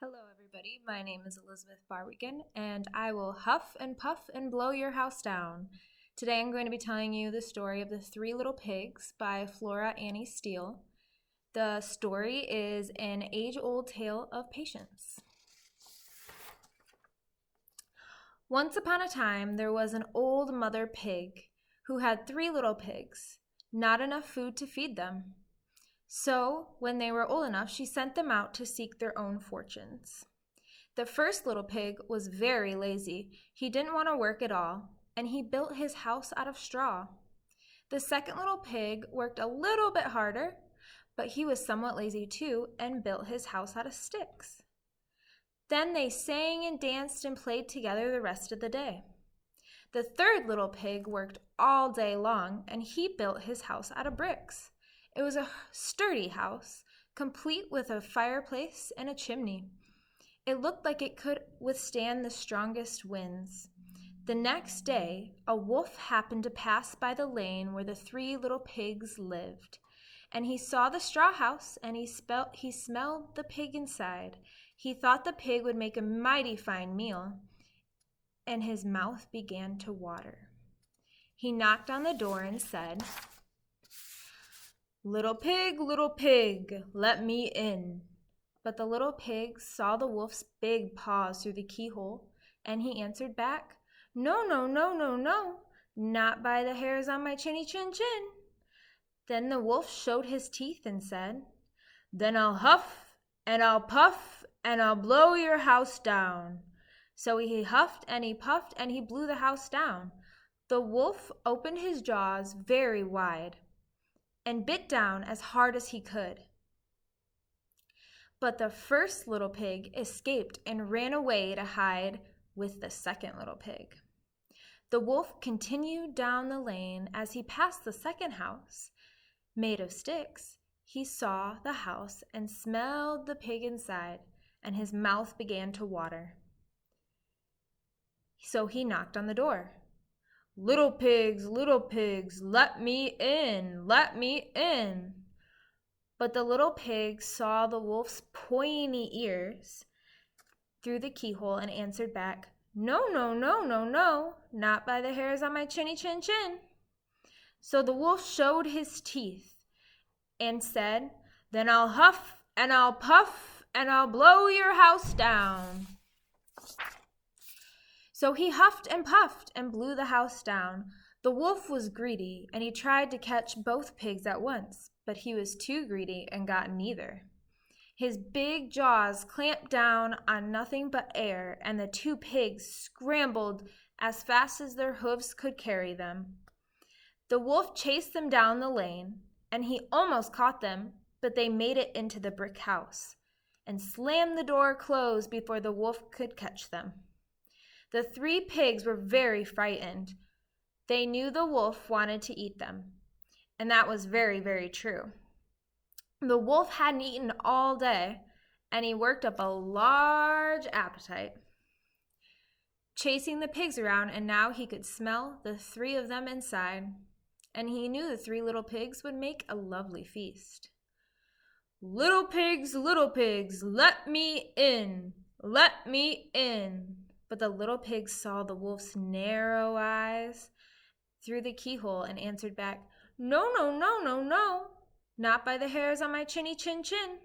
Hello, everybody. My name is Elizabeth Barwigan, and I will huff and puff and blow your house down. Today, I'm going to be telling you the story of the Three Little Pigs by Flora Annie Steele. The story is an age-old tale of patience. Once upon a time, there was an old mother pig who had three little pigs, not enough food to feed them. So, when they were old enough, she sent them out to seek their own fortunes. The first little pig was very lazy. He didn't want to work at all, and he built his house out of straw. The second little pig worked a little bit harder, but he was somewhat lazy too and built his house out of sticks. Then they sang and danced and played together the rest of the day. The third little pig worked all day long, and he built his house out of bricks. It was a sturdy house, complete with a fireplace and a chimney. It looked like it could withstand the strongest winds. The next day, a wolf happened to pass by the lane where the three little pigs lived. And he saw the straw house, and he smelled the pig inside. He thought the pig would make a mighty fine meal, and his mouth began to water. He knocked on the door and said, little pig, let me in." But the little pig saw the wolf's big paws through the keyhole, and he answered back, "No, no, no, no, no, not by the hairs on my chinny chin chin." Then the wolf showed his teeth and said, "Then I'll huff, and I'll puff, and I'll blow your house down." So he huffed and he puffed and he blew the house down. The wolf opened his jaws very wide and bit down as hard as he could. But the first little pig escaped and ran away to hide with the second little pig. The wolf continued down the lane. As he passed the second house, made of sticks, he saw the house and smelled the pig inside, and his mouth began to water. So he knocked on the door. Little pigs, let me in, let me in." But the little pig saw the wolf's pointy ears through the keyhole and answered back, "No, no, no, no, no, not by the hairs on my chinny chin chin." So the wolf showed his teeth and said, "Then I'll huff and I'll puff and I'll blow your house down." So he huffed and puffed and blew the house down. The wolf was greedy, and he tried to catch both pigs at once, but he was too greedy and got neither. His big jaws clamped down on nothing but air, and the two pigs scrambled as fast as their hooves could carry them. The wolf chased them down the lane, and he almost caught them, but they made it into the brick house and slammed the door closed before the wolf could catch them. The three pigs were very frightened. They knew the wolf wanted to eat them, and that was very, very true. The wolf hadn't eaten all day, and he worked up a large appetite, chasing the pigs around, and now he could smell the three of them inside, and he knew the three little pigs would make a lovely feast. Little pigs, let me in, let me in." But the little pig saw the wolf's narrow eyes through the keyhole and answered back, "No, no, no, no, no, not by the hairs on my chinny chin chin."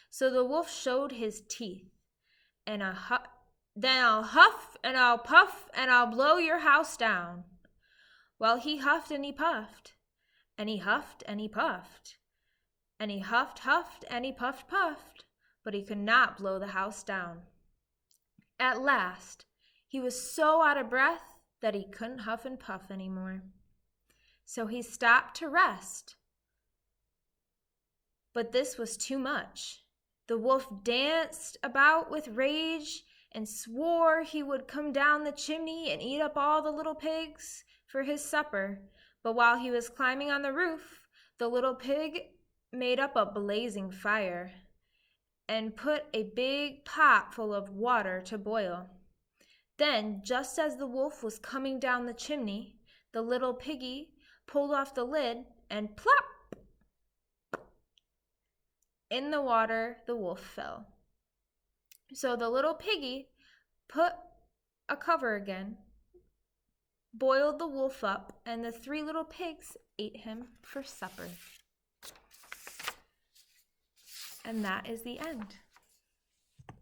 So the wolf showed his teeth, and "Then I'll huff and I'll puff and I'll blow your house down." Well, he huffed and he puffed, and he huffed and he puffed, and he huffed and he puffed, but he could not blow the house down. At last, he was so out of breath that he couldn't huff and puff anymore. So he stopped to rest. But this was too much. The wolf danced about with rage and swore he would come down the chimney and eat up all the little pigs for his supper. But while he was climbing on the roof, the little pig made up a blazing fire and put a big pot full of water to boil. Then, just as the wolf was coming down the chimney, the little piggy pulled off the lid and plop! In the water the wolf fell. So the little piggy put a cover again, boiled the wolf up, and the 3 little pigs ate him for supper. And that is the end.